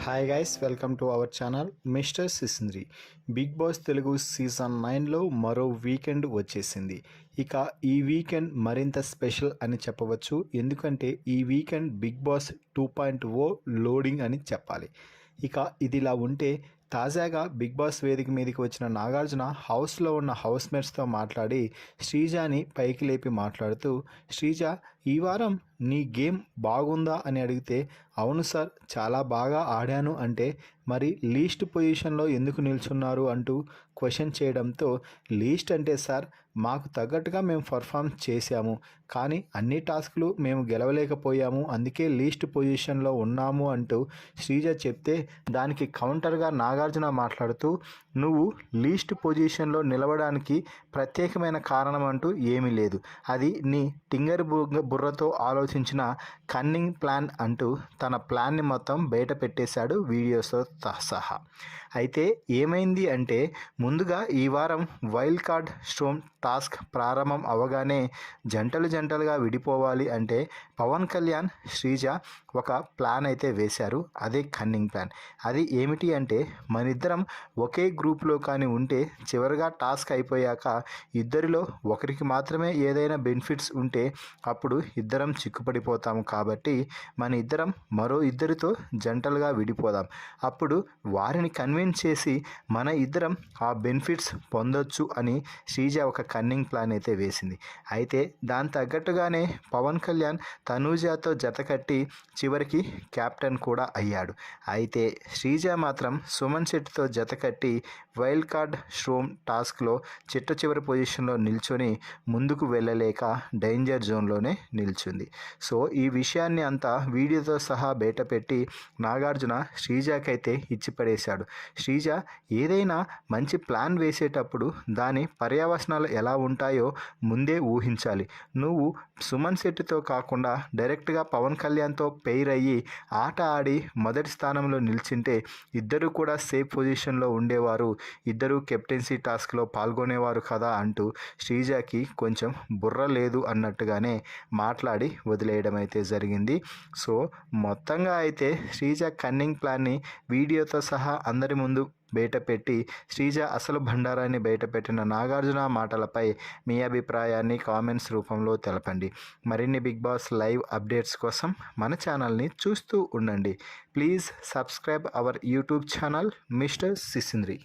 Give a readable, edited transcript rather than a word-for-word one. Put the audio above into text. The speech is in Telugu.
Hi guys, welcome to our channel Mister Sisindri. Big boss Telugu season 9లో మరో వీకెండ్ వచ్చేసింది. ఇక ఈ వీకెండ్ మరింత స్పెషల్ అని చెప్పవచ్చు. ఎందుకంటే ఈ వీకెండ్ బిగ్ బాస్ 2.0 లోడింగ్ అని చెప్పాలి. ఇక ఇదిలా ఉంటే తాజాగా బిగ్ బాస్ వేదిక మీదకి వచ్చిన నాగార్జున హౌస్లో ఉన్న హౌస్మేట్స్తో మాట్లాడి శ్రీజాని పైకి లేపి మాట్లాడుతూ, శ్రీజ, ఈ వారం నీ గేమ్ బాగుందా అని అడిగితే, అవును సార్, చాలా బాగా ఆడాను అంటే, మరి లీస్ట్ పొజిషన్లో ఎందుకు నిల్చున్నారు అంటూ క్వశ్చన్ చేయడంతో, లీస్ట్ అంటే సార్, మాకు తగ్గట్టుగా మేము పర్ఫామ్ చేశాము, కానీ అన్ని టాస్క్లు మేము గెలవలేకపోయాము, అందుకే లీస్ట్ పొజిషన్లో ఉన్నాము అంటూ శ్రీజ చెప్తే, దానికి కౌంటర్గా నాగార్జున మాట్లాడుతూ, నువ్వు లీస్ట్ పొజిషన్లో నిలవడానికి ప్రత్యేకమైన కారణం అంటూ ఏమీ లేదు, అది నీ టింగర్ బుర్రతో ఆలోచించిన కన్నింగ్ ప్లాన్ అంటూ తన ప్లాన్ని మొత్తం బయట పెట్టేశాడు వీడియోస్తో సహా. అయితే ఏమైంది అంటే, ముందుగా ఈ వారం వైల్డ్ కార్డ్ స్టోమ్ టాస్క్ ప్రారంభం అవగానే జంటలుగా విడిపోవాలి అంటే పవన్ కళ్యాణ్, శ్రీజ ఒక ప్లాన్ అయితే వేశారు. అదే కన్నింగ్ ప్లాన్. అది ఏమిటి అంటే, మనిద్దరం ఒకే గ్రూప్లో కానీ ఉంటే చివరిగా టాస్క్ అయిపోయాక ఇద్దరిలో ఒకరికి మాత్రమే ఏదైనా బెనిఫిట్స్ ఉంటే అప్పుడు ఇద్దరం చిక్కుపడిపోతాము, కాబట్టి మన ఇద్దరం మరో ఇద్దరితో జంటలుగా విడిపోదాం, అప్పుడు వారిని కన్విన్స్ చేసి మన ఇద్దరం ఆ బెనిఫిట్స్ పొందొచ్చు అని శ్రీజ ఒక కన్నింగ్ ప్లాన్ అయితే వేసింది. అయితే దాని తగ్గట్టుగానే పవన్ కళ్యాణ్ తనూజాతో జతకట్టి చివరికి కెప్టెన్ కూడా అయ్యాడు. అయితే శ్రీజ మాత్రం సుమన్ శెట్టితో జతకట్టి వైల్డ్ కార్డ్ స్ట్రోమ్ టాస్క్లో చిట్ట చివరి పొజిషన్లో నిల్చొని ముందుకు వెళ్ళలేక డేంజర్ జోన్లోనే నిల్చుంది. సో ఈ విషయాన్ని అంతా వీడియోతో సహా బయటపెట్టి నాగార్జున శ్రీజకైతే ఇచ్చిపడేశాడు. శ్రీజ ఏదైనా మంచి ప్లాన్ వేసేటప్పుడు దాని పర్యవసనాలు ఎలా ఉంటాయో ముందే ఊహించాలి. నువ్వు సుమన్ శెట్టితో కాకుండా డైరెక్ట్గా పవన్ కళ్యాణ్తో పెయిర్ అయ్యి ఆట ఆడి మొదటి స్థానంలో నిలిచింటే ఇద్దరు కూడా సేఫ్ పొజిషన్లో ఉండేవారు, ఇద్దరు కెప్టెన్సీ టాస్క్లో పాల్గొనేవారు కదా అంటూ శ్రీజకి కొంచెం బుర్ర లేదు అన్నట్టుగానే మాట్లాడి వదిలేయడం అయితే జరిగింది. సో మొత్తంగా అయితే శ్రీజ కన్నింగ్ ప్లాన్ని వీడియోతో సహా అందరి ముందు బయటపెట్టి శ్రీజ అసలు బండారాన్ని బయటపెట్టిన నాగార్జున మాటలపై మీ అభిప్రాయాన్ని కామెంట్స్ రూపంలో తెలపండి. మరిన్ని బిగ్ బాస్ లైవ్ అప్డేట్స్ కోసం మన ఛానల్ని చూస్తూ ఉండండి. Please subscribe our YouTube channel Mister సిసింద్రి.